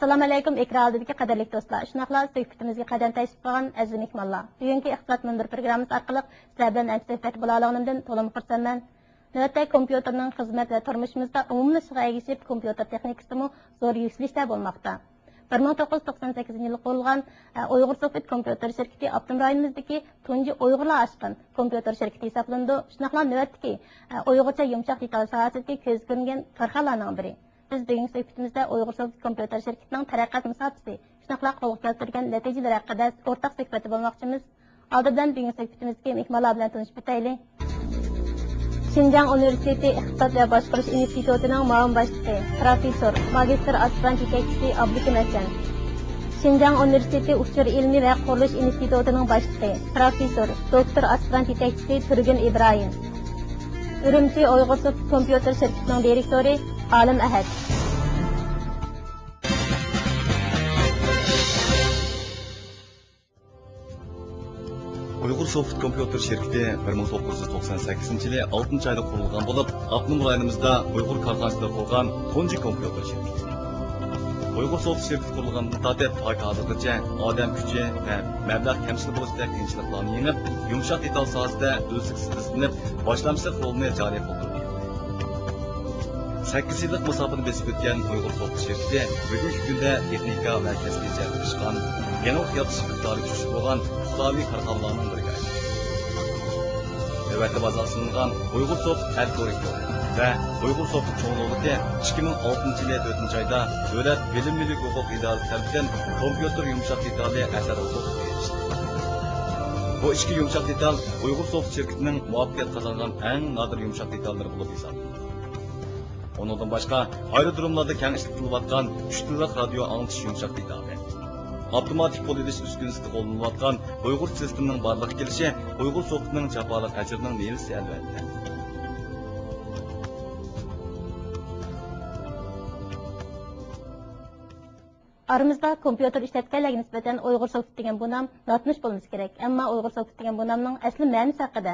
Assalamu alaykum ekranidagi qadrli do'stlar. Shunaqla suhbatimizga qadam tashib qolgan aziz mehmonlar. Bugungi iqtisod munbir programmasi orqali sizlar bilan suhbat bo'la olganimdan to'liq xursandman. Navbatda kompyuterning xizmat va turmushimizda umumlashishga ergishib, kompyuter texnikasida zo'r yuksalishlar bo'lmoqda. 1998 yılı kurulgan Uyghur Sovyet kompüter şirketi Abdum rayonimizdeki tunji Uyg'urlar açqan kompüter şirketi hesaplandı. Şunaqla navbatdagi Uyg'urcha yumshoq detal sohasidagi ko'z ko'ringan korxonalarning biri. Biz bugungi suhbatimizda Uyg'ur Sovyet kompüter şirketining taraqqiyot musofasi, shunaqla qo'lga keltirgan natijalar haqida o'rtaq suhbat bo'lmoqchimiz. Oldindan bugungi suhbatimizga mehmonlar bilan tanishib o'taylik. Xinjiang Universiteti İqtisod va boshqarish institutining ma'lum boshlig'i, professor, magistr aspirant yetakchisi Abdukim Hasan. Xinjiang Universiteti Uchur ilmiy va qurilish institutining boshlig'i, professor, doktor aspirant yetakchisi Turgun Ibrohim. Urumchi Uyg'ur Sovyet kompyuter shirkatining direktori Alim Ahad. Uyghur Sovyet kompüter şirketi 1998 yılı 6. ayda kurulgan bulup, Abdum rayonimizda Uyghur karxanasida kurulgan tunji kompüter şirketi. Uyghur Sovyet şirketi kurulgandan tatip hazırgacha odam kuchi va mablag' kamchilik bo'lishda qiyinchiliklarni yengib, yumshoq detal sohasida uzluksiz izlanib, boshlamchilik rolini joriy qildi. 8 yillik masofani besib o'tgan Uyghur Sovyet şirketi bugungi kunda texnika va kasbiy jarayonlashgan, yangi yarash miqdori kuchli bo'lgan iqtisodiy korxonalarning biriga aylandi. Navbatda bazalangan Uyghur Sovyet algoritmi va Uyghur Sovyet cho'ng'iligi 2006 yil 4 oyda davlat bilim milliy huquq idorasi tomonidan kompyuter yumshoq detali asar huquqi berishdi. Bu ikki yumshoq detal Uyghur Sovyet şirketining muvaffaqiyat qozongan eng nodir yumshoq detallari bo'lib hisoblanadi. Ondan başqa aerodromlarda keng ishlatilayotgan 3 tillik radio anglitish yumshoq detali. Avtomatik pol edish uskunasida qo'llanayotgan Uyg'ur tizimining barliq kelishi Uyg'ur so'qitining jafoliq ajrining nevisi albatta. Aramızda kompüter işletkenlerine nispeten Uyghur Sovyet degan bu nam notmuş bo'lmasi kerak. Ammo Uyghur Sovyet degan bu namning asli ma'nosi haqida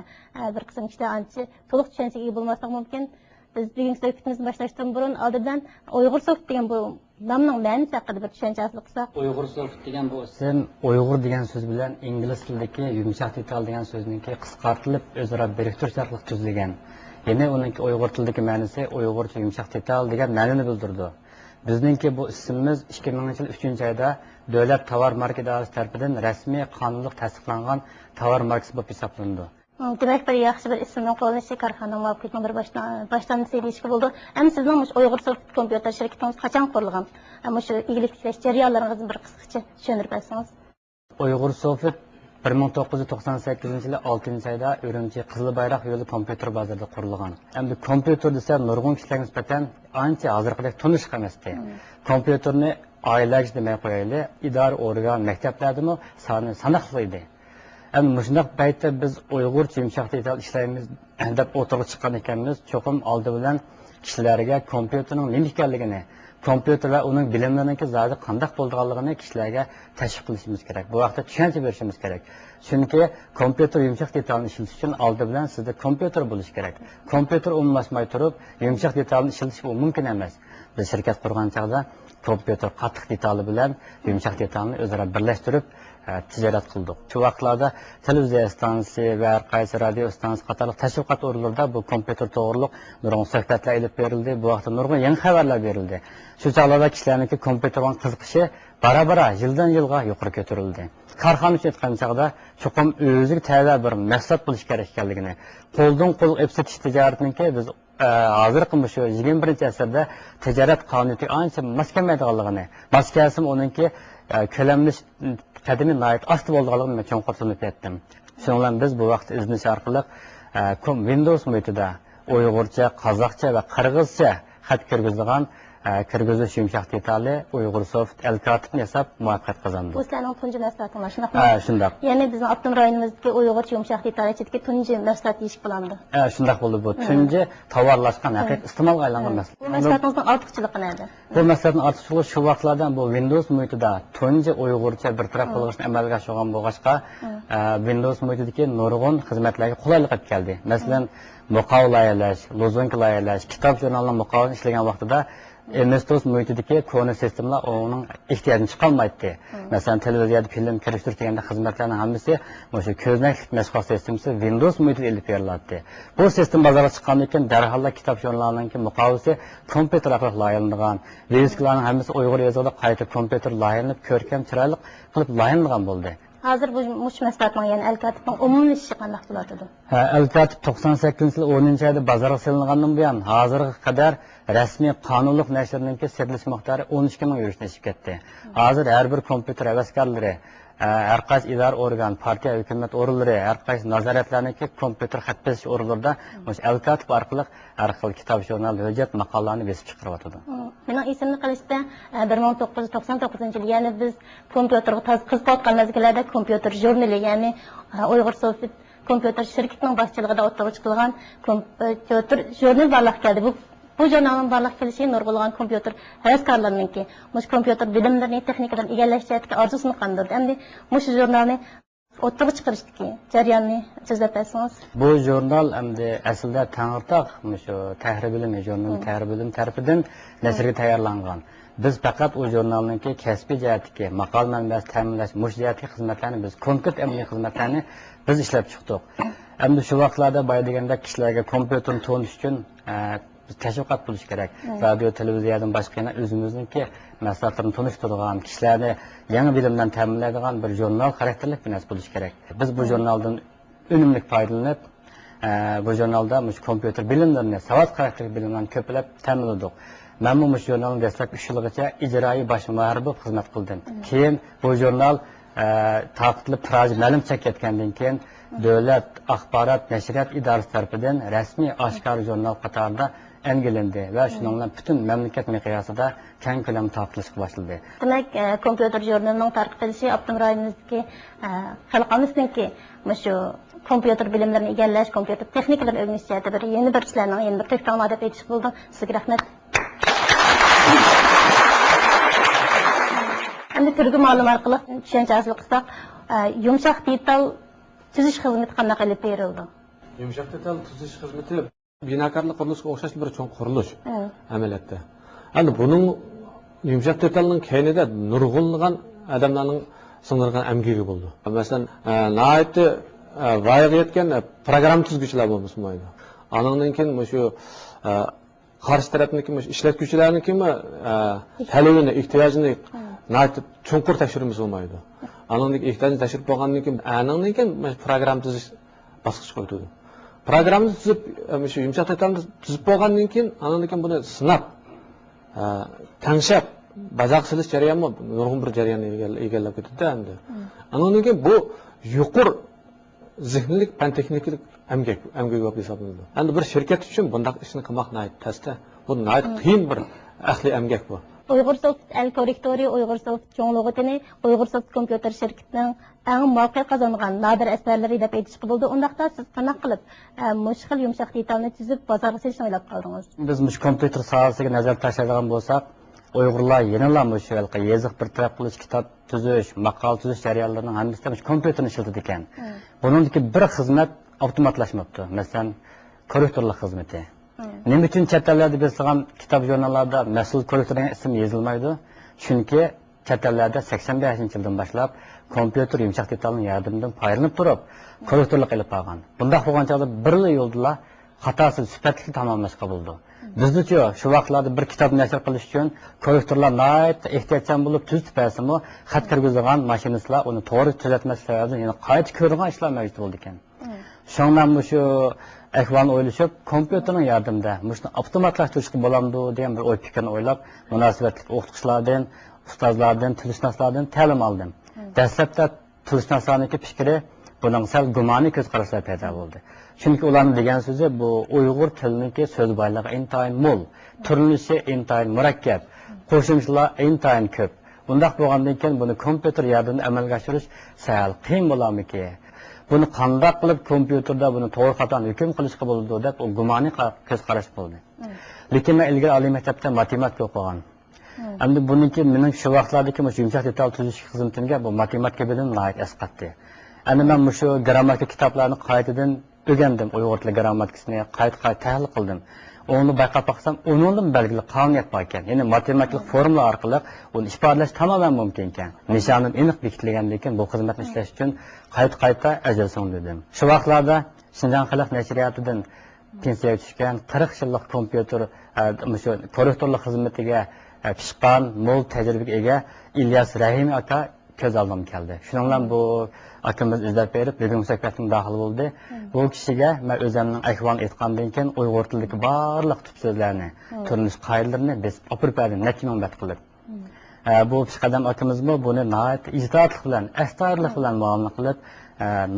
bir qism kishilar ancha to'liq tushunchaga ega bo'lmasligi mumkin. Biz bugungi suhbatimizni boshlashdan burun oldindan Uyg'ur Sovyet degan bu nomning ma'nosi haqida bir tushuncha hosil qilsak. Uyg'ur Sovyet degan bu ism Uyg'ur degan so'z bilan ingliz tilidagi yumshoq detal degan so'zningki qisqartirilib o'zaro biriktirishli tuzilgan. Ya'ni uningki Uyg'ur tilidagi ma'nosi Uyg'urcha yumshoq detal degan ma'noni bildirdi. Bizningki bu ismimiz 2000 yil 3 oyda davlat tovar marka idorasi tomonidan rasmiy qonunliq tasdiqlangan tovar markasi bo'lib hisoblandi. Demek bir yaxshi bir ismning qo'llanishi korxona muvaffaqiyatning bir boshlanishi deyishga bo'ldi. Ham sizning Uyg'ur Sovyet kompyuter shirkatingiz qachon qurilgan? Ama shu igilik tiklash jarayonlaringizni bir qisqacha tushuntirib bersangiz. Uyg'ur Sovyet 1998 yili 6 oyda Urumchi Qizil Bayroq yo'li kompyuter bozorida qurilgan. Endi kompyuter desa nurg'un kishilarga nisbatan ancha hozirgidek tunish emasdi. Kompyuterni oilaga demay qo'yaylik, idora organ maktablardami soni sanoqli edi. Endi shunday paytda biz Uyg'urcha yumshoq detal ishlaymiz deb o'tirib chiqqan ekanmiz. Cho'qim oldi bilan kishilarga kompyuterning nima ekanligini, kompyuter va uning bilimlariniki zodi qanday bo'lganligini kishilarga tashviq qilishimiz kerak. Bu vaqtda tushuncha berishimiz kerak. Chunki kompyuter yumshoq detalni ishlatish uchun oldi bilan sizda kompyuter bo'lishi kerak. Kompyuter umumlashmay turib, yumshoq detalni ishlatish bu mumkin emas. Biz shirkat qurgan chog'da kompyuter qattiq detali bilan yumshoq detalni o'zaro birlashtirib tijorat qildik. Shu vaqtlarda televiziya stansiyasi va qaysi radio stansiyasi qatorli tashviqot o'rinlarida bu kompyuter to'g'riliq nurg'un suhbatlar ilib berildi. Bu vaqtda nurg'un yangi xabarlar berildi. Shu chog'larda kishilarning kompyuterga qiziqishi bara-bara yildan yilga yuqori ko'tarildi. Korxona uchun aytgan chog'da cho'qim o'ziga tayyor bir mahsulot bo'lish kerak ekanligini, qo'ldan qo'l epsetish tijoratiniki biz hozirgi shu 21-asrda tijorat qonuniga ancha mos kelmaydiganligini, mos kelsa uningki ko'lamlish qadimi nayt asti bo'lganligini men cho'nqur tushunib yetdim. Shuning bilan biz bu vaqt iznish orqali Windows muhitida Uyg'urcha, qozoqcha va qirg'izcha xat kirgizilgan kirgizish yumshoq detali Uyg'ur Sovyet algoritmini yasab muvaffaqiyat qozondi. Bu sizlarning tunji mahsulotinglar shunaqami? Shunday. Ya'ni bizning Abdum rayonimizdagi Uyg'urcha yumshoq detali ichidagi tunji mahsulot deyish bo'ladi. Shunday bo'ldi bu. Tunji tovarlashgan haqiqiy iste'molga aylangan mahsulot. Bu mahsulotingizning ortiqchiligi nima? Bu mahsulotning ortiqchiligi shu vaqtlardan bu Windows muhitida tunji Uyg'urcha bir taraf qilishni amalga oshirgan bo'lg'achqa Windows muhitidagi nurg'un xizmatlarga qulaylik olib keldi. Masalan, muqovlayalash, lozunka layalash, kitob jurnalning muqovini ishlagan vaqtida MS-DOS muhitidagi kona sistemalar onun ehtiyacını çıqalmaydı. Mesela televiziyada film kiriştirilgende xizmatlarning hammasi o'sha ko'znaklik mashg'ulot sistemasi Windows muhitida elib beriladi. Bu sistem bozorga chiqqandan keyin darhol kitob jurnallarning muqovasi kompyuter orqali loyihalangan, viruslarning hammasi Uyg'ur yozuvida qayta kompyuter loyihalanib, ko'rkam, chiroyli qilib loyihalangan bo'ldi. Hozir bu mush mahsulotning, ya'ni Al-Katibning umumlashishi qanday bo'ladi? Al-Katib 98-yil 10-oyda bozorga solingandan buyon hozirga qadar rasmiy qonunliq nashrninki sotilish miqdori 12 ming yurishni oshib ketdi. Hozir har bir kompyuter havaskorlari, har qaysi idora organ, partiya, hukumat organlari, har qaysi nazoratlarniki kompyuter xat bosish organlarida mush Al-Katib orqali har xil kitob, jurnal, hujjat, maqolalarni besib chiqaryotdi. Mening esimni qilishda 1999-yil, ya'ni biz kompyuterga qiziqayotgan mezgillarda kompyuter jurnali, ya'ni Uyg'ur Sovet kompyuter shirkatining boshchiligida o'ttirib chiqilgan kompyuter jurnal barliq keldi. Bu jurnalning barliq kelishi nurg'ulg'an kompyuter havaskorlarniki mush kompyuter bilimlarini, texnikalarni egallash jihatiga orzusini qondirdi. Endi mush jurnalni o'ttirib chiqarishdiki jarayonni so'zlab bersangiz. Bu jurnal endi aslida Tangirtoq shu tahrir bilimi jurnali tahrir bilim tarafidan nashrga tayyorlangan. Biz faqat o jurnalniki kasbiy jihatiga maqol manbasi ta'minlash, mush jihatga xizmatlarni biz konkret amaliy xizmatlarni biz ishlab chiqdik. Endi shu vaqtlarda boya deganda kishilarga kompyuterni to'nish uchun tashviqot bo'lish kerak. Radio, televiziyadan boshqa yana o'zimizningki maslahatlarni tunishtiradigan, kishilarni yangi bilimdan ta'minlaydigan bir jurnal xarakterlik bir narsa bo'lish kerak. Biz bu jurnaldan unumli foydalanib, bu jurnalda mush kompyuter bilimlarini, savat xarakterli bilimlarni ko'plab ta'minladik. Men bu jurnalning dastlab 3 yilgacha ijroiy bosh muharrir bo'lib xizmat qildim. Keyin bu jurnal taqdirli proj ma'lum chekayotgandan keyin davlat axborot nashriyat idorasi tomonidan rasmiy oshkor jurnal qatorida angilindi va shundan bilan butun mamlakat miqyosida keng ko'lamda tarqatilishga boshladi. Demak, kompyuter jurnalining tarqatilishi Abdum rayonimizdagi xalqimizninki shu kompyuter bilimlarini egallash, kompyuter texnikalarini o'rganish jihati bir yeni bir ishlarning yeni bir to'xtamlar deb aytish bo'ldi. Sizga rahmat. Endi turgi ma'lum orqali tushuncha hosil qilsak, yumshoq detal tuzish xizmati qanday qilib berildi? Yumshoq detal tuzish xizmati binokorlik qurilishiga o'xshash bir cho'ng qurilish amaliyotda. Endi buning yumshoq detalning keynida nurg'unlagan odamlarning singdirgan amgigi bo'ldi. Masalan, nihoyatda voyaga yetgan program tuzuvchilar bo'lmaydi. Anandan keyin shu qarshi tarafniki ishlatuvchilarnikimi talabini, ehtiyojini nihoyatda cho'nqur tekshirimiz bo'lmaydi. Anandan ehtiyojni tekshirib bo'lgandan keyin anandan keyin program tuzish bosqich qo'yildi. Programni tuzib, shu yumshoq detalni tuzib bo'lgandan keyin anandan keyin buni sinab, tanshab, bazoq silish jarayoni nurg'un bir jarayonni egallab ketdi endi. Anandan keyin bu yuqur zehnilik, fan texnikalik amgak bo'lib hisoblanadi. Endi bir shirkat uchun bunday ishni qilmoq nihoyat tasta. Bu nihoyat qiyin bir ahli amgak bu. Uyg'ur Soft Al-Korrektori, Uyg'ur Soft cho'nglug'ini, Uyg'ur Soft kompyuter shirkatining eng muvaffaqiyat qozongan nadir asarlari deb aytishga bo'ldi. Undaqda siz qanday qilib mushkil yumshoq detalni tuzib bozorga selishni o'ylab qoldingiz? Biz mush kompyuter sohasiga nazar tashlaydigan bo'lsak, Uyg'urlar yanada shu yoziq bir taraf qilish, kitob tuzish, maqol tuzish jarayonlarining hammasida kompyuterni ishlatadi ekan. Buningdagi bir xizmat avtomatlashmoqda. Masalan, korrektorlik xizmati. Nima uchun chet ellarda berilgan kitob jurnallarda mas'ul korrektorning ismi yozilmaydi? Chunki chet ellarda 85-yildan boshlab kompyuter yumshoq detalning yordamidan foydalanib turib, korrektorlik qilib qolgan. Bunday bo'lgan chog'da bir yo'lda xatosiz sifatli tamomlashga bo'ldi. Bizda-chi shu vaqtlarda bir kitob nashr qilish uchun korrektorlar nihoyat ehtiyotchan bo'lib tuzib bersa-mu, xat kirgizgan mashinistlar uni to'g'ri tuzatmas sababdan yana qayta ko'rgan ishlar mavjud bo'ldi ekan. Shundan shu ahvolni o'ylashib, kompyuterning yordamida buni avtomatlashtirishga bo'lamdi degan bir o'y fikrni o'ylab, munosabatli o'qituvchilardan, ustozlardan, tilshunoslardan ta'lim oldim. Dastlabda tilshunoslarning fikri buning sal gumoniy ko'z qarashlar paydo bo'ldi. Chunki ularning degan so'zi bu Uyg'ur tilining so'z boyligi intayin mo'l, turlishi intayin murakkab, qo'shimchalar intayin ko'p. Bundaq bo'lgandan keyin buni kompyuter yordamida amalga oshirish sal qiyin bo'larmiki? Buni qanday qilib kompyuterda buni to'g'ri xatoni hukm qilishga bo'ladi deb u gumoniy ko'z qarash bo'ldi. Lekin men ilgari oliy maktabda matematika o'qigan. Endi buniki mening shu vaqtlardagi yumshoq detal tuzish xizmatimga bu matematika bilan nihoyat asqatdi. Endi men shu grammatika kitoblarini qaytadan o'rgandim, Uyg'ur tili grammatikasini qayta tahlil qildim. Onu bayqab baxsam, onun belgili qonuniyat bor ekan. Ya'ni matematik formula orqali uni ifodalash tamamen mumkin ekan. Nishonim aniq bekitilgandan keyin bu xizmatni ishlash uchun qayta ajr so'ndirdim. Shu vaqtlarda Şinjan Xalq nashriyatidan pensiyaga tushgan 40 yillik kompyuter shu korrektorlik xizmatiga pishqan, mo'l tajribaga ega İlyas Rahimi aka ko'z oldimga keldi. Shuning bilan bu akamiz izlab berib, bugun suhbatga daxil bo'ldi. Bu kishiga men o'zimning ahvolini aytgandan keyin Uyg'ur tilidagi barliq tub so'zlarni, turmush qoidalarini biz opirib berdim, necha ming bat qilib. Bu pishqadam akamizmi buni nihoyat ijtihodlik bilan, astarlik bilan muomala qilib,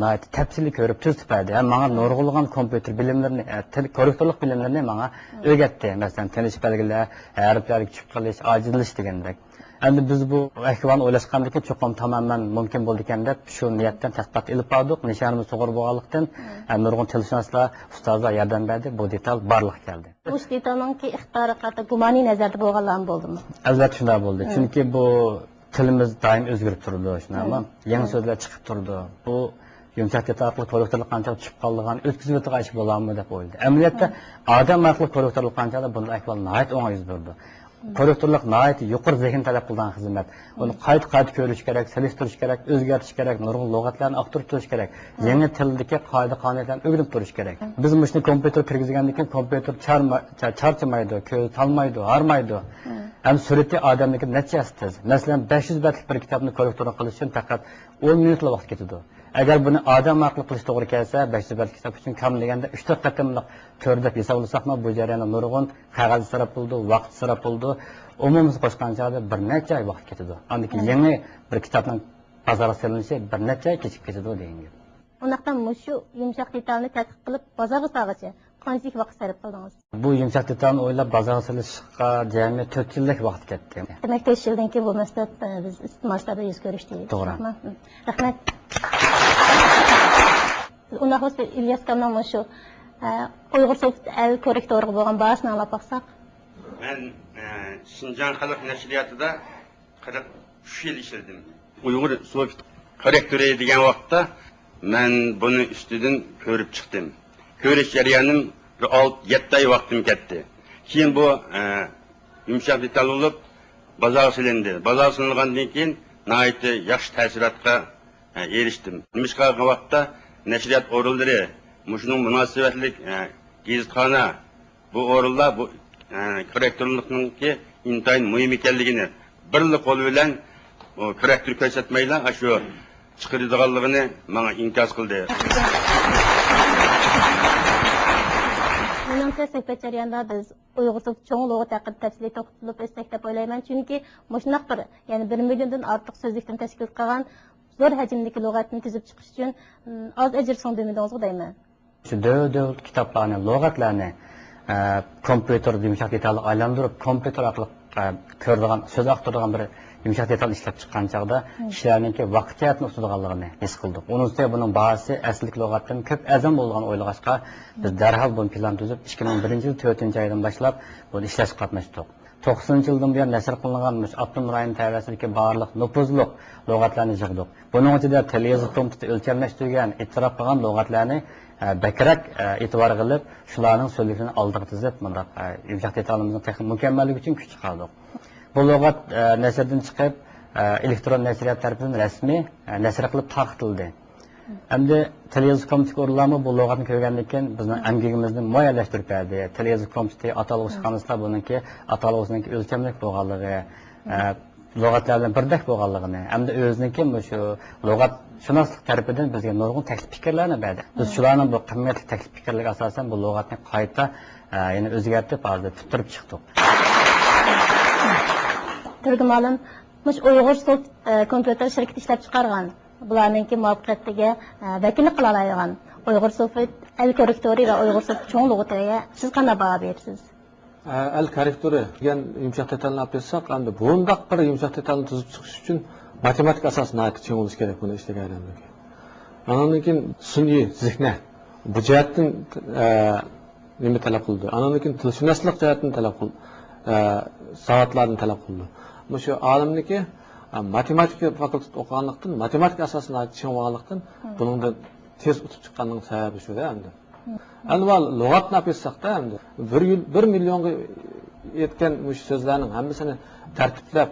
nihoyat tafsili ko'rib tuzib berdi. Menga nurg'ulg'an kompyuter bilimlarini, korrektorlik bilimlarini menga o'rgatdi. Masalan, tanish belgilar, harflarga tushib qilish, ojizlish degandek. Endi biz bu ahvolni o'ylashgandan keyin cho'qim tamamen mumkin bo'ldi ekan deb shu niyatdan tadqiqot ilib bordik. Nishonimiz to'g'ri bo'lganlikdan nurg'un tilshunoslar, ustozlar yordam berdi. Bu detal barliq keldi. Bu detalninki ixtiyoriyati gumoniy nazarda bo'lganlar bo'ldimi? Albatta shunday bo'ldi. Chunki bu tilimiz doim o'zgarib turdi, shunami? Yangi so'zlar chiqib turdi. Bu yumshoq detal orqali korrektorlik qancha tushib qolgan, o'tkazib o'tgan ish bo'ladimi deb o'yladi. Amaliyotda odam orqali korrektorlik qanchalik bunday ahvol nihoyat o'ng'ay yuz berdi. Korrektorlik nihoyat yuqori zehn talab qilgan xizmat. Uni qayta ko'rish kerak, solishtirish kerak, o'zgartirish kerak, nurg'un lug'atlarni aqtirib turish kerak, yangi tildagi qoida qonunlarni o'rganib turish kerak. Biz mushuni kompyuter kirgizgandan keyin kompyuter charchamaydi, ko'z talmaydi, harmaydi. Ham surati odamniki nechasi tez. Masalan, 500 batlik bir kitobni korrektorlik qilish uchun faqat 10 minutlik vaqt ketadi. Agar buni odam orqali qilish to'g'ri kelsa, 500 batlik kitob uchun kam deganda 3-4 qatimliq ko'rdib hisoblasaqmi, bu jarayonda nurg'un qog'oz sarf bo'ldi, vaqt sarf bo'ldi. Umumimiz qo'shgancha bir necha oy vaqt ketadi. Andiki yangi bir kitobning bozorga solinishi bir necha oy kechib ketadi degan gap. Undaqdan shu yumshoq detalni tadqiq qilib bozorga solgacha qancha vaqt sarf qildingiz? Bu yumshoq detalni o'ylab bozorga solishga jami 4 yillik vaqt ketdi. Demak, 4 yildan keyin bu mas'uliyat biz istiqbollarda yuz ko'rishdik. To'g'ri. Rahmat. Undaq bo'lsa İlyas akamning shu Uyg'ur so'z el korrektoriga bo'lgan bahsini anglab baqsaq. Men Şinjan Xalq nashriyatida 43 yil ishladim. Uyg'ur so'z korrektori degan vaqtda men buni ustidan ko'rib chiqdim. Ko'rish jarayonim 6-7 oy vaqtim ketdi. Keyin bu yumshoq detal bo'lib bozorga silindi. Bozorga silingandan keyin nihoyat yaxshi ta'sirotga erishdim. Nimishqa vaqtda nashriyat o'rinlari, mushuning munosabatlik gazetxona bu o'rinlar bu korrektorlikningki intayin muhim ekanligini birli qo'l bilan korrektor ko'rsatmayla shu chiqaradiganligini menga inkos qildi. Menimcha suhbat jarayonida biz Uyg'ur so'z cho'ng lug'at haqida tafsiliy to'xtalib o'tsak deb o'ylayman, chunki mushunaq bir, ya'ni 1 milliondan ortiq so'zlikdan tashkil qilgan zo'r hajmdagi lug'atni tuzib chiqish uchun oz ajr so'ndimidingizga deyman. Shu döv kitoblarni, lug'atlarni kompyuter yumshoq detalga aylantirib, kompyuter orqali ko'radigan, so'z aqtiradigan bir yumshoq detal ishlab chiqqan chog'da ishlarningki vaqtiyatni ustidag'anligini his qildik. Uning ustiga buning bahasi aslik lug'atdan ko'p azam bo'lgan o'ylag'achqa biz darhol buni plan tuzib 2001-yil 4-oydan boshlab buni ishlashga qatnashdik. 90-yildan buyon nashr qilingan Abdum rayon tavasidagi barliq nupuzliq lug'atlarni yig'dik. Buning ichida til yozuv komiteti o'lchamlashtirgan, e'tirof qilgan lug'atlarni bakrak e'tibor qilib, shularning so'zligini oldiga tizib, bunda yumshoq detalimizning texnik mukammalligi uchun kuch chiqardik. Bu lug'at nashrdan chiqib, elektron nashriyat tarafidan rasmiy nashr qilib taqiqlandi. Endi til yozuv komiteti o'rinlari bu lug'atni ko'rgandan keyin bizning amgigimizni mo'yallashtirib berdi. Til yozuv komiteti atalg'usi qanday buniki atalg'usiniki o'lchamlik bo'lganligi, lug'atlardan birdek bo'lganligini, hamda o'ziniki shu lug'at shunoslik tarafidan bizga nurg'un taklif fikrlarni berdi. Biz shularning bu qimmatli taklif fikrlarga asosan bu lug'atni qayta yana o'zgartirib, hozir tutirib chiqdik. Turg'unolim, mush Uyg'ur so'z kompyuter shirkati ishlab chiqargan, bularningki muvaffaqiyatiga vakillik qila oladigan Uyg'ur so'z el korrektori va Uyg'ur so'z cho'ng lug'atiga siz qanday baho berasiz? El korrektori degan yumshoq detalni olib bersak, endi bundoq bir yumshoq detalni tuzib chiqish uchun matematik asosni cheng bo'lish kerak buni ishlaganimizda. Andan keyin sun'iy zehna bu jihatdan nima talab qildi? Andan keyin tilshunoslik jihatdan talab qildi. Soatlarni talab qildi. Shu olimniki matematika fakultet o'qiganlikdan, matematika asosini cheng bo'lganlikdan buningda tez o'tib chiqqanning sababi shu-da endi. Anval lug'atni olib ketsakda endi 1 millionga yetgan mush so'zlarning hammasini tartiblab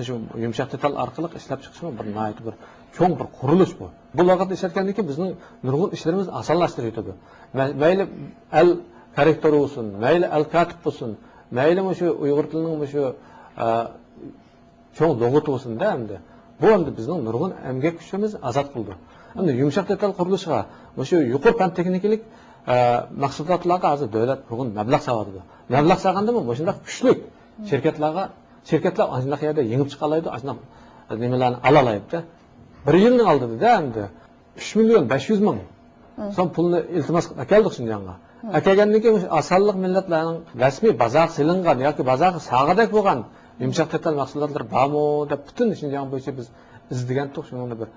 shu yumshoq detal orqali ishlab chiqishmi bir nihoyat bir cho'ng bir qurilish bu. Bu lug'atni ishlatgandan keyin bizning nurg'un ishlarimiz osonlashtiryapti. Mayli al korrektor bo'lsin, mayli al katib bo'lsin, mayli shu Uyg'ur tilining shu cho'ng lug'at bo'lsin-da endi. Bu endi bizning nurg'un emgak kuchimiz azod qildi. Endi yumshoq detal qurilishiga shu yuqori fan texnikalik mahsulotlarga hozir davlat nurg'un mablag' soladi. Mablag' solgandimi shunday kuchli shirkatlar anaqa yerda yengib chiqa oladi, anaqa nimalarni ola oladi-da. 1 yilning oldida endi 3 million 500 ming so'm pulni iltimos keldik Shinjonga. Kelgandan keyin osonlik millatlarning rasmiy bozor silingan yoki bozor sag'adak bo'lgan yumshoq detal mahsulotlar bormi deb butun Shinjon bo'yicha biz izlagan to'q shuni bir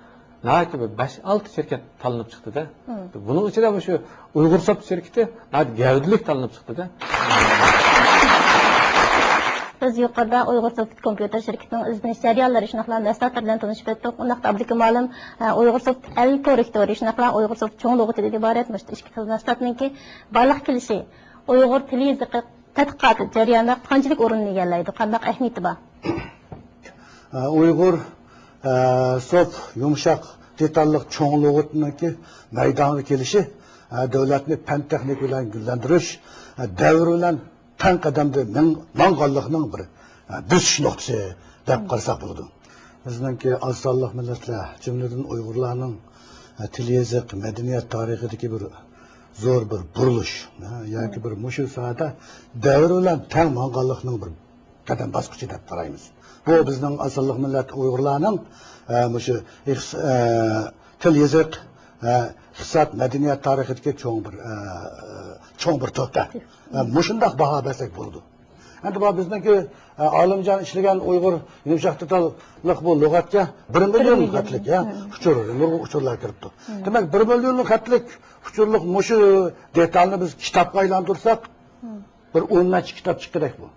nayt bir 5-6 shirkat tanlanib chiqdi-da. Buning ichida shu Uyg'ur Soft shirkati gavdalik tanlanib chiqdi-da. Biz yuqorida Uyg'ur Soft kompyuter shirkatining izlanish jarayonlari shunaqalar mahsulotlar bilan tanishib o'tdik. Undaqda Abdukamolim Uyg'ur Soft al korrektori shunaqalar Uyg'ur Soft cho'ng lug'atidan iborat mana ikki xil mahsulotninki barliq kelishi Uyg'ur tili yoziqi tadqiqot jarayonida qanchalik o'rinni egallaydi, qanday ahamiyati bor? Uyg'ur Soft yumshoq detalliq cho'ng lug'atninki maydonga kelishi davlatni fan texnik bilan gullantirish davr bilan tan qadamda mang'onliqning bir bosish nuqtasi deb qarasak bo'ladi. Bizningki oz sonliq millatlar, jumladan Uyg'urlarning til yoziq, madaniyat tarixidagi bir zo'r bir burilish yoki bir mushu sohada davr bilan tan mang'onliqning bir qadam bosqichi deb qaraymiz. Bu bizning oz sonliq millat Uyg'urlarning mushu til yoziq, iqtisod, madaniyat tarixidagi cho'ng bir to'xta. Mushundaq baho bersak bo'ladi. Endi bu bizniki Olimjon ishlagan Uyg'ur yumshoq detalliq bu lug'atga 1 million xatlik nurg'un uchurlar kiribdi. Demak 1 million xatlik uchurlik mushu detalni biz kitobga aylantirsak, bir 10 necha kitob chiqarak bu.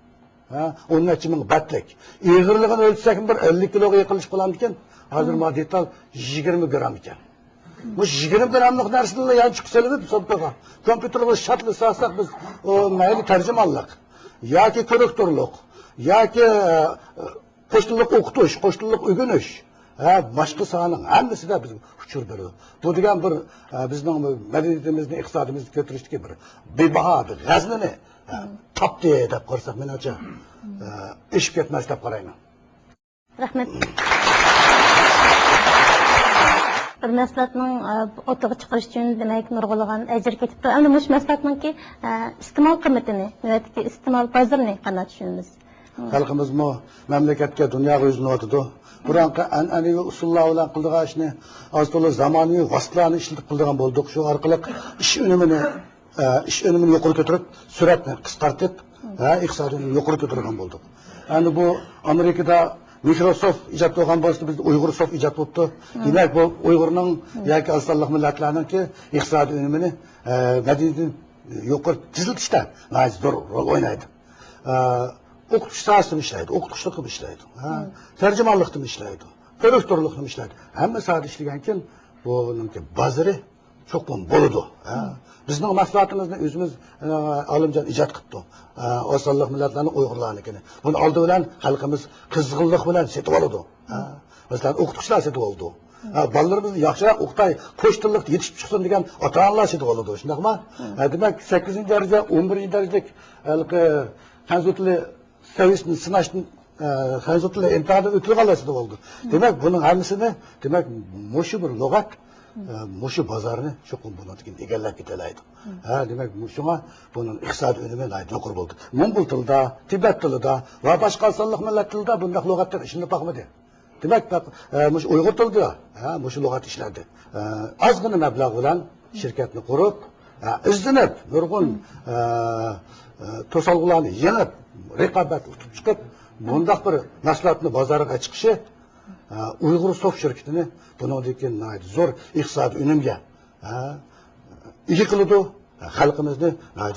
10 necha ming batlik. Ig'irligini o'lchsak bir 50 kiloga yaqinlashib qoladi ekan. Hozir bu detal 20 gram ekan. Bu 20 gramlik narsalarni yanchi qilib hisobga kompyuterga shartli solsak biz mayli tarjimonlik yoki korrektorlik yoki qo'shnilik o'qitish, qo'shnilik o'rganish boshqa sohaning hammasida biz uchur beradi. Bu degan bir bizning madaniyatimizni, iqtisodimizni ko'tarishdagi bir bebaho bir g'aznini topdi deb qarasak menimcha ishib ketmas deb qarayman. Rahmat. Bir mahsulotning o'tiga chiqarish uchun demak nurg'ulg'an ajr ketibdi. Endi mush mahsulotningki iste'mol qiymatini, yoki iste'mol bozorini qanday tushunamiz? Xalqimiz mamlakatga dunyoga yuzlanyotdi. Buranqa an'anaviy usullar bilan qildigan ishni to'la zamonaviy vositalarni ishlatib qildigan bo'ldik. Shu orqali ish unumini yuqori ko'tarib, suratni qisqartib, iqtisodiyotni yuqori ko'targan bo'ldik. Endi bu Amerikada Microsoft ijod qilgan bo'lsa, biz Uyg'ur Soft ijod qilibdi. Demak, bu Uyg'urning yoki oz sonliq millatlarningki iqtisodiy unumini madaniyatni yuqori tiziltishda zo'r rol o'ynaydi. O'qitish sohasida ishlaydi, o'qituvchilik qilib ishlaydi, tarjimonlik qilib ishlaydi, korrektorlik qilib ishlaydi. Hamma sohada ishlagan keyin buningki bozori cho'qim bo'ladi. Bizning mahsulotimizni o'zimiz Olimjon ijod qilibdi. Oz sonliq millatlarning Uyg'urlarnikini. Buni oldi bilan xalqimiz qizg'inlik bilan setib oladi. Masalan, o'qituvchilar setib oldi. Bolalarimizni yaxshiroq o'qitay, qo'sh tillikda yetishib chiqsin degan ota-onalar setib oladi. Shundaqmi? Demak, 8-daraja, 11-darajalik xanzur tili seviyasini sinashni xanzur tili imtihondan o'tganlar setib oldi. Demak, buning hammasini demak mushu bir lug'at mushu bozorni cho'qim bo'ladigan egallab ketalaydi. Demak, shunga buning iqtisodiy unumi yuqori bo'ldi. Mo'ng'ul tilida, Tibet tilida va boshqa sonliq millat tilida bunday lug'atlar ishlanib boqmadi. Demak, mush Uyg'ur tilida mush lug'at ishladi. Ozgina mablag' bilan shirkatni qurib, izlanib, nurg'un to'solg'ularni yengib, raqobat tutib chiqib, bunday bir mahsulotni bozorga chiqishi Uyg'ur Soft shirkatini buningdagi zo'r iqtisodiy unumga ega qiladi, xalqimizni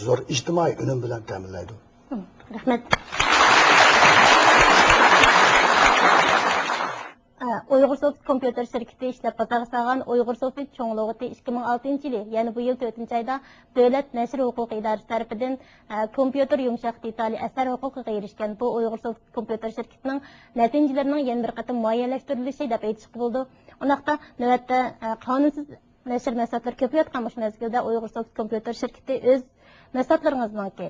zo'r ijtimoiy unum bilan ta'minlaydi. Rahmat. Uyg'ur Soft kompüter şirketi işlep bozarga salgan Uyg'ur Sofit cho'ng lug'ati 2006-yili, ya'ni bu yil 4-oyda Davlat nashr huquqi idorasi tarafidan kompüter yumshoq detali asar huquqiga erishgan. Bu Uyg'ur Sofit kompüter şirketining natijalarining yana bir qatim muayyanlashtirilishi deb aytishga bo'ldi. Unaqda navbatda qonunsiz nashr mahsulotlar ko'payotgan mush mezgilda Uyg'ur Sofit kompüter şirketi o'z mahsulotlaringizningki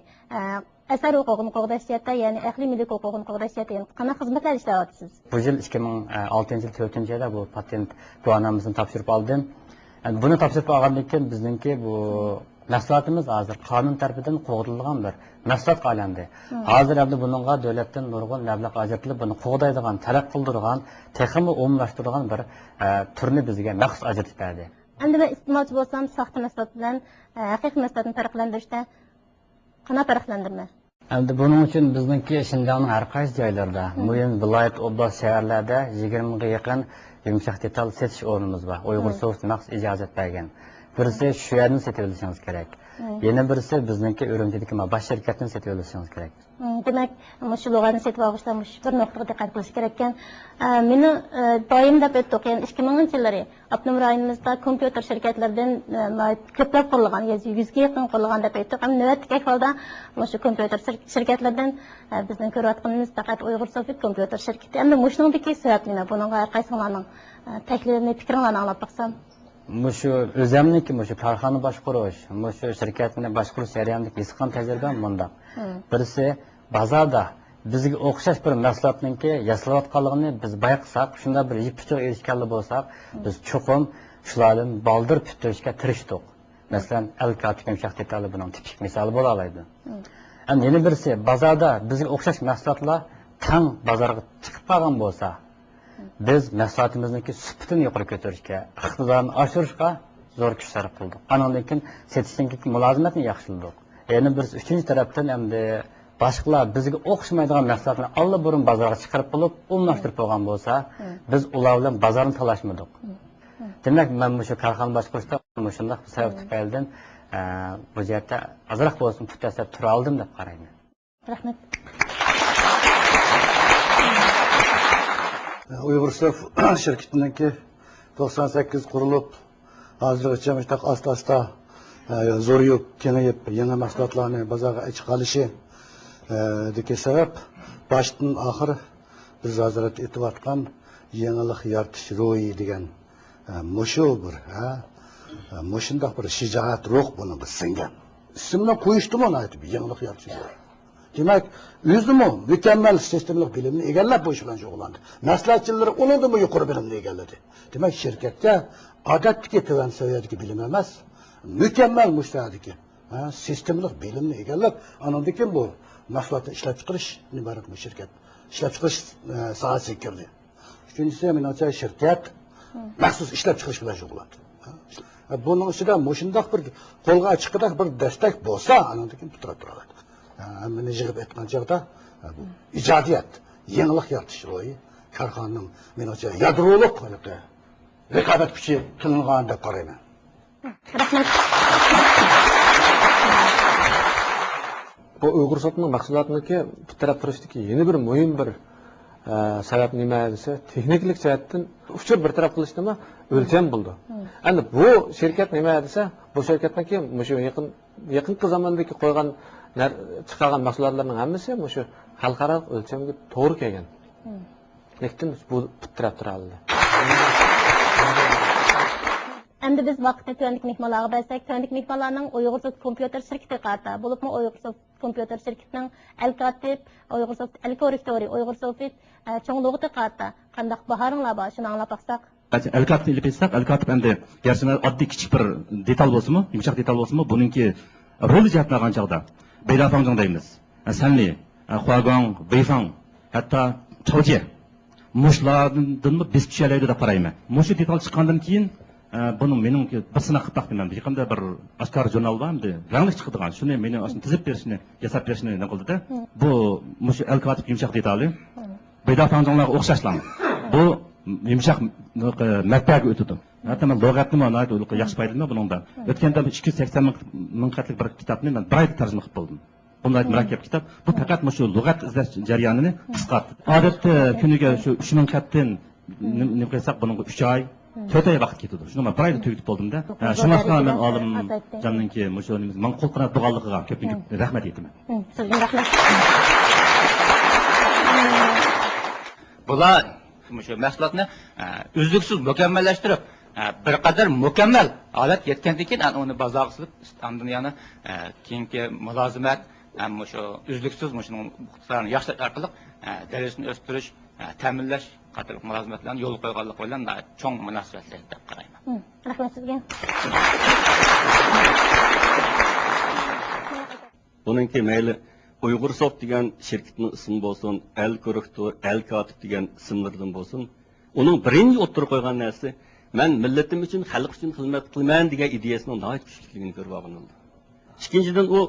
asar huquqini qo'g'dash jihatda, ya'ni ahli millik huquqini qo'g'dash jihatda qanday xizmatlar ishlayapsiz? Bu yil 2006-yil 4-oyda bu patent guvohnomasini topshirib oldim. Buni topshirib olgandan keyin bizningki bu mahsulotimiz hozir qonun tarafidan qo'g'dirilgan bir mahsulotga aylandi. Hozir endi buningga davlatdan nurg'un mablag' ajratilib, buni qo'g'daydigan, talab qildirgan, texmi umumlashtirgan bir turni bizga maxsus ajratib berdi. Endi men iste'molchi bo'lsam, soxta mahsulot bilan haqiqiy mahsulotni farqlantirishda qanday farqlandirma? Endi buning uchun bizningki Shinjongning har qaysi joylarida, muhim viloyat, oblast, shaharlarda 20 ga yaqin yumshoq detal setish o'rnimiz bor. Uyg'ur Soft maxsus ijozat bergan. Birisi shu yerdan setib olishingiz kerak. Yana birisi bizningki Urumchidagi bosh shirkatdan setib olishingiz kerak. Demak, shu lug'atni setib olishda bir nuqtaga diqqat qilish kerak ekan. Meni doim deb aytdik, ya'ni 2000-yillari Abnum rayonimizda kompüter şirketlerinden ko'plab qurilgan, 100 ga yaqin qurilgan deb aytdik. Ham navbatdagi ahvolda shu kompüter şirketlerinden bizning ko'rayotganimiz faqat Uyg'ur Sofit kompüter şirketi. Endi mushningdagi sababni buningga qaysilarning taklifini, fikrini anglab baqsam. Mushu o'zimniki mushu korxona boshqarish, mushu shirkatni boshqarish jarayonidagi isqon tajribam bunda. Birisi bozorda bizga o'xshash bir mahsulotningki yasalayotganligini biz bayqasak, shunda bir yip-pichoq erishganli bo'lsak, biz chuqum shularni baldir putirishga tirishdik. Masalan, Al-Katib yumshoq detali buning tipik misoli bo'la oladi. Endi yana birisi bozorda bizga o'xshash mahsulotlar tang bozorga chiqib qolgan bo'lsa, biz mahsulotimizniki sifatini yuqori ko'tarishga, iqtidorni oshirishga zo'r kuch sarf qildik. Andan keyin setishning mulozimatini yaxshiladik. Yana bir uchinchi tarafdan endi boshqalar bizga o'xshamaydigan mahsulotlarni allburun bozorga chiqarib qo'yib, umumlashtirib qo'ygan bo'lsa, biz ular bilan bozorni talashmadik. Demak, men shu korxona boshqarishda shunday sabab tufaylidan bu yerda azroq bo'lsin putasab tura oldim deb qarayman. Rahmat. Uyg'ur Sof şirketiniki 98 qurilib, hozirgacha mustaq asta-asta zo'rayib, kengayib, yangi mahsulotlarni bozorga chiqarishi deki sabab boshdan oxir biz hozir aytayotgan yangilik yaratish ro'yi degan mushu bir mushundoq bir shijoat ruh buni singan. Ismini qo'yishdimi uni aytib yangilik yaratish. Demak, o'zimi mukammal sistemlik bilimni egallab bo'lish bilan shug'ullandi. Maslahatchilar undan yuqori bilimni egalladi. Demak, shirkatda odatdagi tuvan saviyadagi bilim emas, mukammal mustaqillik, sistemlik bilimni egallab, andan keyin bu mahsulotni ishlab chiqarish iborat bu shirkat. Ishlab chiqarish sohasiga kirdi. Uchinchisi, menimcha shirkat maxsus ishlab chiqarish bilan shug'ullandi. Buning ichida mushundoq bir qo'lga chiqadigan bir dastak bo'lsa, andan keyin turib turadi. Meni yig'ib aytgan chog'da ijodiyat, yangilik yaratish ro'yi korxonaning menimcha yadroliq raqobat kuchi qilingan deb qarayman. Rahmat. Bu Uyg'ur Softning mahsulotiniki bitirib turishdagi yana bir muhim bir sabab nima desa, texniklik jihatdan uchur bir taraf qilishdimi o'lcham bo'ldi. Endi bu shirkat nima desa, bu shirkatniki shu yaqinqi zamondagi qo'ygan chiqargan mahsulotlarning hammasi shu xalqaro o'lchamga to'g'ri kelgan. Lekin bu bitirib turadi. Endi biz vaqtda tuanlik mehmonlarga bersak, tuanlik mehmonlarning Uyg'ur Soft kompüter şirketi qarta, bo'libmi Uyg'ur Soft kompüter şirketining Al-Katib, Uyg'ur Soft Al-Korrektori, Uyg'ur Soft cho'ng lug'ati qarta qandaq bahoringlar bor, shuni anglab baqsak. Al-Katibni ilib etsaq, Al-Katib endi garchini oddiy kichik bir detal bo'lsa-mu, yumshoq detal bo'lsa-mu, buningki roli jihatdan olgan chog'da Beydafang deymiz. Sanli, Huagong, Beifang, hatto Chauji mushlardan biz tushalaydi deb qarayman. Mush detal chiqqandan keyin buni mening bir sinoq qilib taqdim. Yaqinda bir oshkor jurnal bor endi, rangli chiqadigan. Shuni meni oshin tizib berishni, yasab berishni nima qildi-da? Bu mush Al-Katib yumshoq detali Beydafanglarga o'xshashlar. Bu yumshoq matbaga o'tdi. Hatto men lug'atni mana yaxshi foydalanaman bundan. O'tganda 280 ming xatlik bir kitobni men bir oyda tarjima qilib bo'ldim. Bunday murakkab kitob. Bu faqat shu lug'at izlash jarayonini qisqartdi. Odatda kuniga shu 3000 xatdan nima qilsak buningga 3 oy 4 oy vaqt ketadi. Shuni men 1 oyda tugatib boldim-da. Shunga men olim janningki mushunimiz men qo'l qanot duganligiga ko'p rahmat aytaman. Sizga rahmat. Bular shu mahsulotni uzluksiz mukammallashtirib, bir qadar mukammal holat yetgandan keyin uni bozorga silib, undan yana keyingi mulozimat, shu uzluksiz shuni iqtisodni yaxshilash orqali darajasini o'stirish, ta'minlash qator mulozimatlarni yo'l qo'yganlik bilan cho'ng munosabatlar deb qarayman. Rahmat sizga. Buningki mayli Uyg'ur Soft degan shirkatning ismi bo'lsin, El Korrektor, El Katib degan ismlardan bo'lsin, uning birinchi o'ttirib qo'ygan narsa men millatim uchun, xalq uchun xizmat qilaman degan ideyasining nihoyat kuchliligini ko'rib olgandim. Ikkinchidan u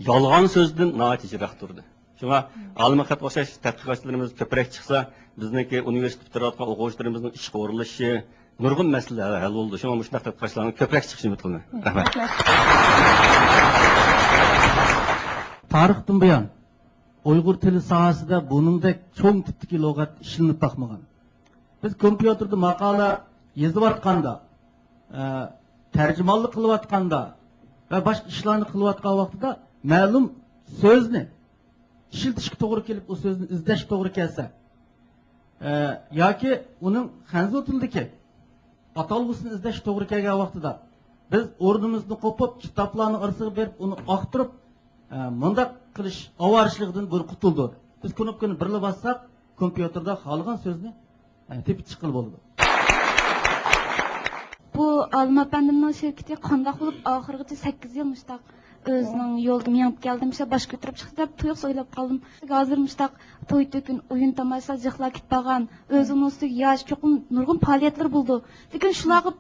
yolg'on so'zdan nihoyat yiroq turdi. Shunga olim xat o'xshash tadqiqotchilarimiz ko'proq chiqsa, bizniki universitet bitirayotgan o'quvchilarimizning ishga o'rinlashishi, nurg'un masalalar hal bo'ldi. Shunga mushunday tadqiqotchilarning ko'proq chiqishini umid qilaman. Rahmat. Tarixdan buyon Uyg'ur tili sohasida buningdek cho'ng tipdagi lug'at ishlanib boqmagan. Biz kompyuterda maqola yozayotganda, tarjimonlik qilayotganda va boshqa ishlarni qilayotgan vaqtida ma'lum so'zni ishlatishga to'g'ri kelib, u so'zni izlash to'g'ri kelsa, yoki uning hanzu tildagi atalg'usini izlash to'g'ri kelgan vaqtida biz o'rnimizni qo'pib, kitoblarni orasiga berib, uni oqtirib, mundaq qilish ovorishlikdan buni qutuldi. Biz knopkani birla bossak, kompyuterda xohlagan so'zni tepib chiqib bo'ladi. Bu Alma Pandimning şirketi qandaq bo'lib oxirgacha 8 yil mustaq o'zining yo'lda menib keldim, bosh ko'tarib chiqdi deb tuyuq o'ylab qoldim. Hozir mustaq to'y to'kin, o'yin tomosha, jihlar ketgan, o'zining ustiga yosh cho'qim nurg'un faoliyatlar bo'ldi. Lekin shularga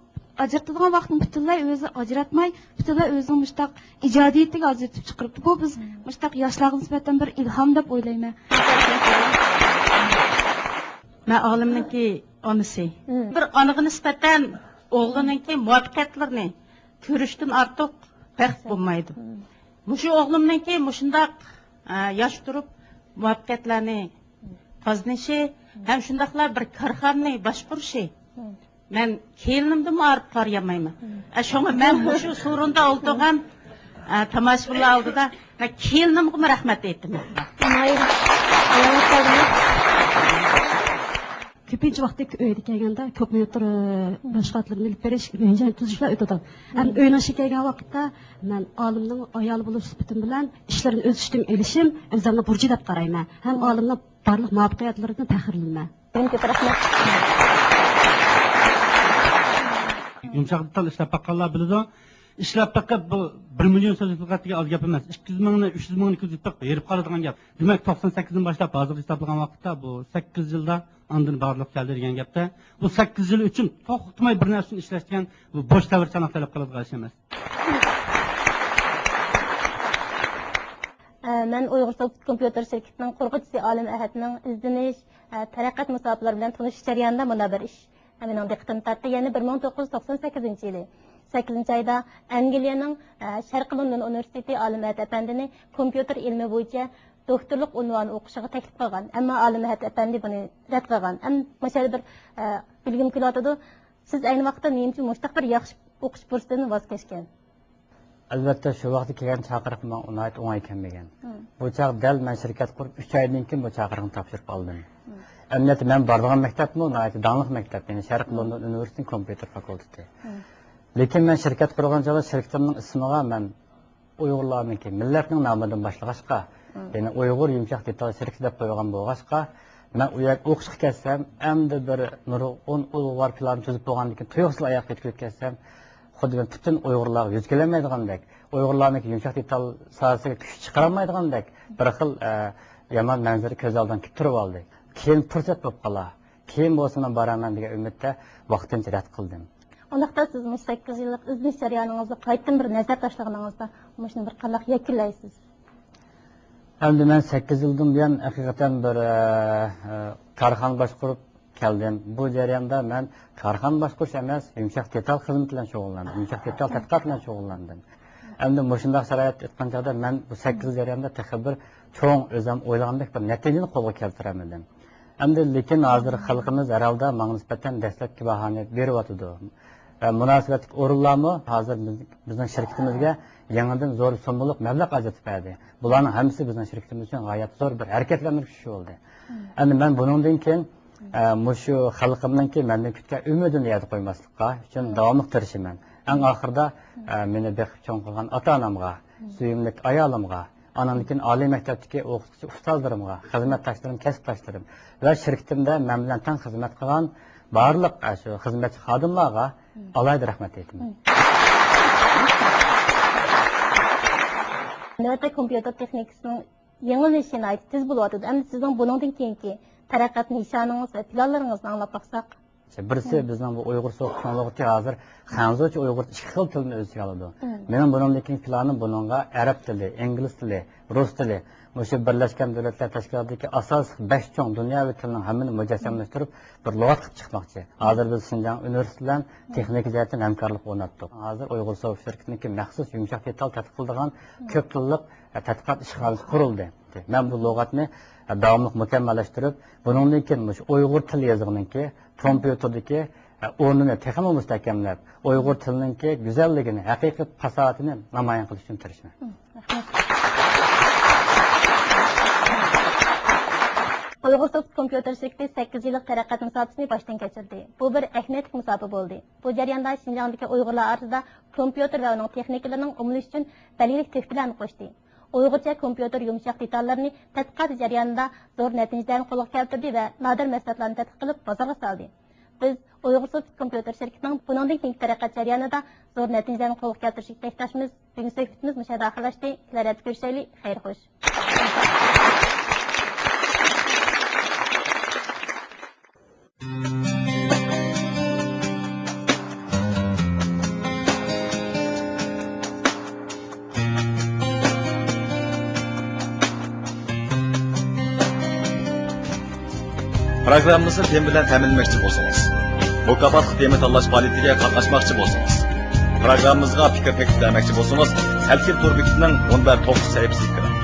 ajratadigan vaqtni butunlay o'zi ajratmay, butunlay o'zining mustaq ijodiyatiga ajratib chiqiribdi. Bu biz mustaq yoshlarga nisbatan bir ilhom deb o'ylayman. Men olimniki onasi. Bir onaga nisbatan o'g'lininki muvaffaqiyatlarini ko'rishdan ortiq baxt bo'lmaydi. Mushu o'g'limninki mushundaq yosh turib muvaffaqiyatlarni qozonishi, ham shundaqlar bir korxonani boshqarishi. Men kelinimdan ma'rif qaramayman. Shunga men mushu surunda o'ltirgan tomoshabinlar oldida men kelinimga rahmat aytaman. Ko'pincha vaqtda uyga kelganda kompyuter boshqatlarni ilib berish, menjan tuzishlar o'tadi. Ham o'ynashga kelgan vaqtda men olimning ayoli bo'lish sifatim bilan ishlarni o'z ishim elishim o'zimni burchi deb qarayman. Ham olimning barliq muvaffaqiyatlarini faxrlayman. Yumshoq detal ishlab baqqanlar biladi. Ishlab baqqab bu 1 million so'zlik lug'atiga oz gap emas. 200 mingni, 300 mingni ko'zib baqqab berib qoladigan gap. Demak 98 dan boshlab hozir hisoblagan vaqtda bu 8 yilda andin barliq keldi degan gapda. Bu 8 yil uchun to'xtamay bir narsani ishlashgan bu bo'sh tavrchanoq talab qiladigan ish emas. Men Uyg'ur Soft kompyuter shirkatining qurg'uvchisi Olim Ahadning izdinish, taraqqiyot musobaqalari bilan tanishish jarayonida mana bir ish mening diqqatimni tortdi. Ya'ni 1998-yili 8-oyda Angliyaning Sharq London universiteti Olim Ahad apandini kompyuter ilmi bo'yicha doktorlik unvoni o'qishiga taklif qilgan. Ammo Olim Ahad apandi buni rad qilgan. Mana bir bilgim kelayotdi. Siz ayni vaqtda menimcha mushtaq bir yaxshi o'qish fursatidan voz kechgan. Albatta shu vaqtda kelgan chaqiriq men unayt o'ngay kelmagan. Bu chaq dal men shirkat qurib 3 oydan keyin bu chaqiriqni topshirib oldim. Emniyat men borgan maktabmi, unayt donliq maktab, ya'ni Sharq London universitetining kompyuter fakulteti. Lekin men shirkat qurgan joyda shirkatimning ismiga men Uyg'urlarniki millatning nomidan boshlag'achqa, ya'ni Uyg'ur yumshoq detal shirkati deb qo'ygan bo'lg'achqa, men u yer o'qishga kelsam, endi bir nurg'un Uyg'ur plan tuzib bo'lgandan keyin tuyuqsiz oyoqqa yetib kelsam, xuddi butun Uyg'urlarga yuz kelmaydigandek, Uyg'urlarniki yumshoq detal sohasiga kuch chiqarolmaydigandek bir xil yomon manzara ko'z oldidan kelib turib oldi. Keyin fursat bo'lib qolar. Keyin bo'lsa men boraman degan umidda vaqtincha rad qildim. Undaqda siz 8 yillik iznish jarayoningizda qaytadan bir nazar tashlaganingizda shuni bir qanday yakunlaysiz? Endi men 8 yildan buyon haqiqatan bir korxona boshqarib keldim. Bu jarayonda men korxona boshqarish emas, yumshoq detal xizmat bilan shug'ullandim. Yumshoq detal tadqiqot bilan shug'ullandim. Endi shunday sharoit etgan chog'da men bu 8 yil jarayonida texnik bir cho'ng o'zim o'ylagandek bir natijani qo'lga keltiramadim. Endi lekin hozir xalqimiz herhalde manga nisbatan dastlabki bahoni beryotidi. Munosabatli o'rinlarmi hozir bizning shirkatimizga yangidan zo'r so'mlik mablag' ajratib berdi. Bularning hammasi bizning shirkatimiz uchun g'oyat zo'r bir harakatlantirish bo'ldi. Endi men buningdan keyin mushu xalqimningki mendan kutgan umidini yerda qo'ymaslikqa uchun davomli tirishaman. Eng oxirida meni beqib cho'ng qilgan ota-onamga, suyimli ayolimga, anamnikin oliy maktabdagi o'qituvchi ustozlarimga, xizmatdoshlarim, kasbdoshlarim va shirkatimda men bilan teng xizmat qilgan barliq shu xizmatchi xodimlarga alayda rahmat aytaman. Navbatda kompyuter texnikasining yengillashishini aytib tez bo'lyotdi. Endi sizning buningdan keyingi taraqqiyot nishoningiz va planlaringizni anglab baqsaq. Birisi bizning bu Uyg'ur so'qishonlig'i hozir Xanzocha Uyg'ur ikki xil tilni o'z ichiga oladi. Mening buningdagi planim buningga arab tili, ingliz tili, rus tili, o'sha Birlashgan Davlatlar Tashkilotidagi asosiy 5 cho'ng dunyoviy tilning hammani mujassamlashtirib bir lug'at qilib chiqmoqchi. Hozir biz Xinjiang universiteti bilan texnik jihatdan hamkorlik o'rnatdik. Hozir Uyg'ur so'q shirkatining maxsus yumshoq detal tadqiq qiladigan ko'p tillik tadqiqot ishxonasi qurildi. Men bu lug'atni davomli mukammallashtirib, buningdan keyin Uyg'ur tili yozig'iniki kompyuterdagi o'rnini texnik mustahkamlab, Uyg'ur tilininki go'zalligini, haqiqiy fasohatini namoyon qilish uchun tirishman. Uyg'ur so'q kompyuter shirkati 8 yillik taraqqiyot musobaqasini boshdan kechirdi. Bu bir ahamiyatli musobaqa bo'ldi. Bu jarayonda Xinjiangdagi Uyg'urlar orasida kompyuter va uning texnikalarining umumlash uchun dalillik tuhfalarni qo'shdi. Uyg'urcha kompyuter yumshoq detallarni tadqiqot jarayonida zo'r natijalarni qo'lga keltirdi va nodir mahsulotlarni tadqiq qilib bozorga soldi. Biz Uyg'ur so'q kompyuter shirkatining buningdan keyingi taraqqiyot jarayonida zo'r natijalarni qo'lga keltirishga tilakdoshmiz. Bugungi suhbatimiz mushada oxirlashdi. Sizlarga ko'rishaylik. Xayr xo'sh. Programmamizni tem bilan ta'minlamoqchi bo'lsangiz, mukofot temi tanlash faoliyatiga qatnashmoqchi bo'lsangiz, programmamizga fikr taklif bermoqchi bo'lsangiz, Salkir Tur bekitining 14 sahifasiga kiring.